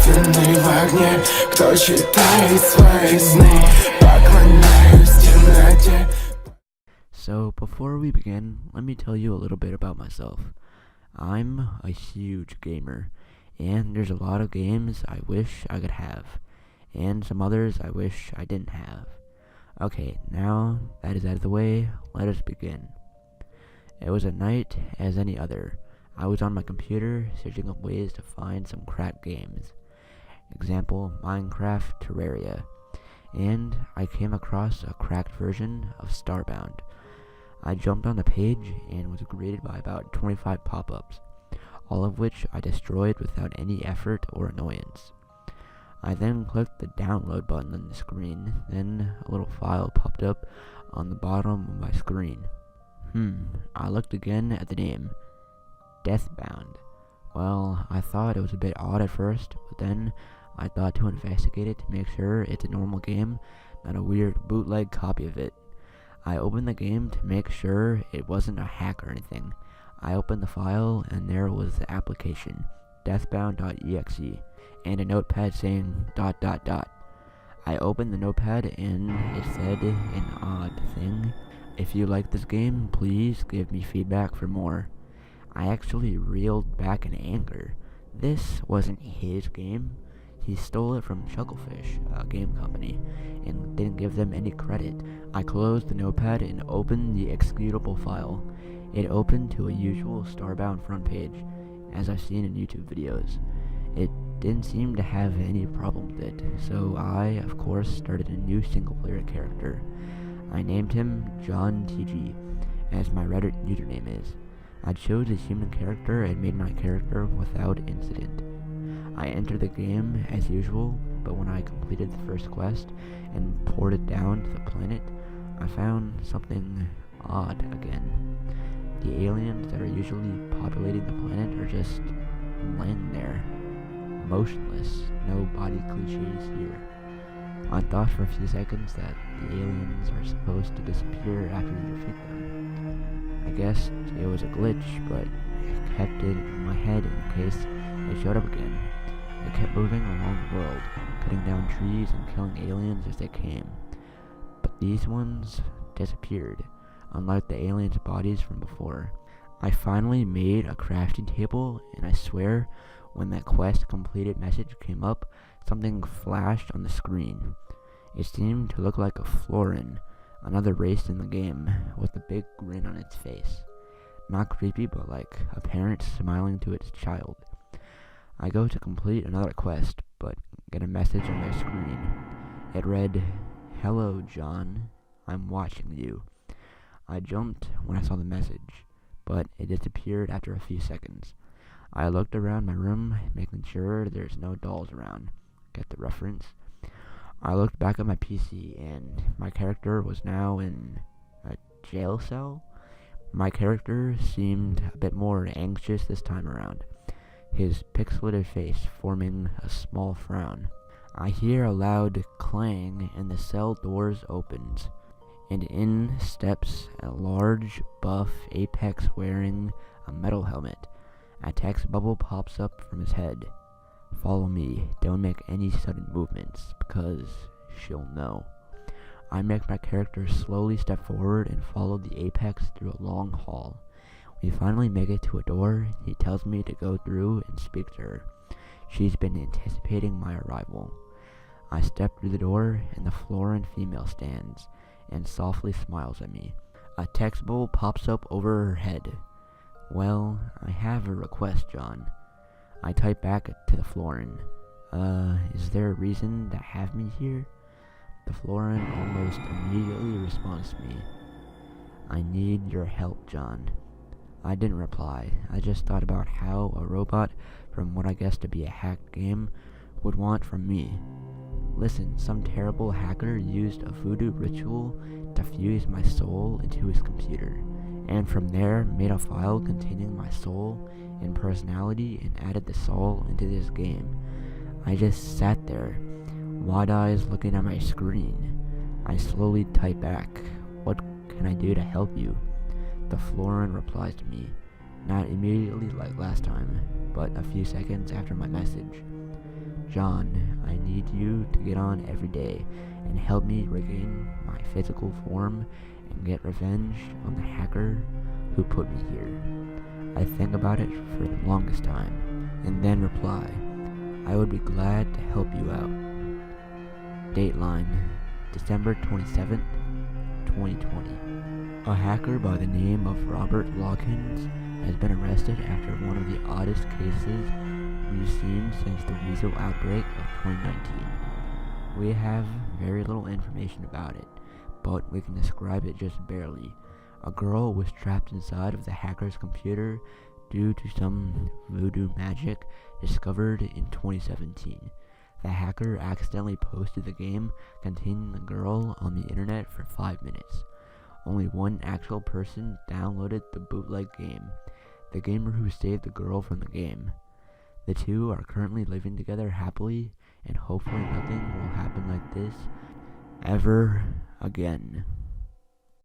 истинный в огне. Кто читает свои сны, поклоняюсь темноте. So before we begin, let me tell you a little bit about myself. I'm a huge gamer, and there's a lot of games I wish I could have, and some others I wish I didn't have. Okay, now that is out of the way, let us begin. It was a night as any other. I was on my computer searching up ways to find some cracked games. Example, Minecraft Terraria. And I came across a cracked version of Starbound. I jumped on the page and was greeted by about 25 pop-ups, all of which I destroyed without any effort or annoyance. I then clicked the download button on the screen, then a little file popped up on the bottom of my screen. I looked again at the name, Deathbound. Well, I thought it was a bit odd at first, but then I thought to investigate it to make sure it's a normal game, not a weird bootleg copy of it. I opened the game to make sure it wasn't a hack or anything. I opened the file and there was the application, deathbound.exe, and a notepad saying ... I opened the notepad and it said an odd thing. If you like this game, please give me feedback for more. I actually reeled back in anger. This wasn't his game. He stole it from Chucklefish, a game company, and didn't give them any credit. I closed the notepad and opened the executable file. It opened to a usual Starbound front page, as I've seen in YouTube videos. It didn't seem to have any problem with it, so I, of course, started a new single-player character. I named him John TG, as my Reddit username is. I chose a human character and made my character without incident. I entered the game as usual, but when I completed the first quest and ported down to the planet, I found something odd again. The aliens that are usually populating the planet are just laying there, motionless, no body cliches here. I thought for a few seconds that the aliens are supposed to disappear after you defeat them. I guessed it was a glitch, but I kept it in my head in case they showed up again. They kept moving along the world, cutting down trees and killing aliens as they came. But these ones disappeared, unlike the aliens' bodies from before. I finally made a crafting table, and I swear, when that quest completed message came up, something flashed on the screen. It seemed to look like a Florin, another race in the game, with a big grin on its face. Not creepy, but like a parent smiling to its child. I go to complete another quest, but get a message on my screen. It read, "Hello, John. I'm watching you." I jumped when I saw the message, but it disappeared after a few seconds. I looked around my room, making sure there's no dolls around. Get the reference? I looked back at my PC, and my character was now in a jail cell. My character seemed a bit more anxious this time around, his pixelated face forming a small frown. I hear a loud clang, and the cell doors opens, and in steps a large, buff Apex wearing a metal helmet. A text bubble pops up from his head. "Follow me, don't make any sudden movements, because she'll know." I make my character slowly step forward and follow the Apex through a long hall. We finally make it to a door. He tells me to go through and speak to her. She's been anticipating my arrival. I step through the door, and the Florin female stands and softly smiles at me. A text bubble pops up over her head. "Well, I have a request, John." I type back to the Florin. Is there a reason to have me here?" The Florin almost immediately responds to me. "I need your help, John." I didn't reply. I just thought about how a robot from what I guess to be a hacked game would want from me. Listen, some terrible hacker used a voodoo ritual to fuse my soul into his computer, and from there made a file containing my soul and personality and added the soul into this game. I just sat there, wide eyes looking at my screen. I slowly type back, "What can I do to help you?" The Florin replies to me, not immediately like last time, but a few seconds after my message. John, I need you to get on every day and help me regain my physical form and get revenge on the hacker who put me here. I think about it for the longest time, and then reply, I would be glad to help you out. Dateline, December 27th, 2020. A hacker by the name of Robert Lawkins has been arrested after one of the oddest cases we've seen since the weasel outbreak of 2019. We have very little information about it, but we can describe it just barely. A girl was trapped inside of the hacker's computer due to some voodoo magic discovered in 2017. The hacker accidentally posted the game containing the girl on the internet for 5 minutes. Only one actual person downloaded the bootleg game, the gamer who saved the girl from the game. The two are currently living together happily, and hopefully nothing will happen like this ever again.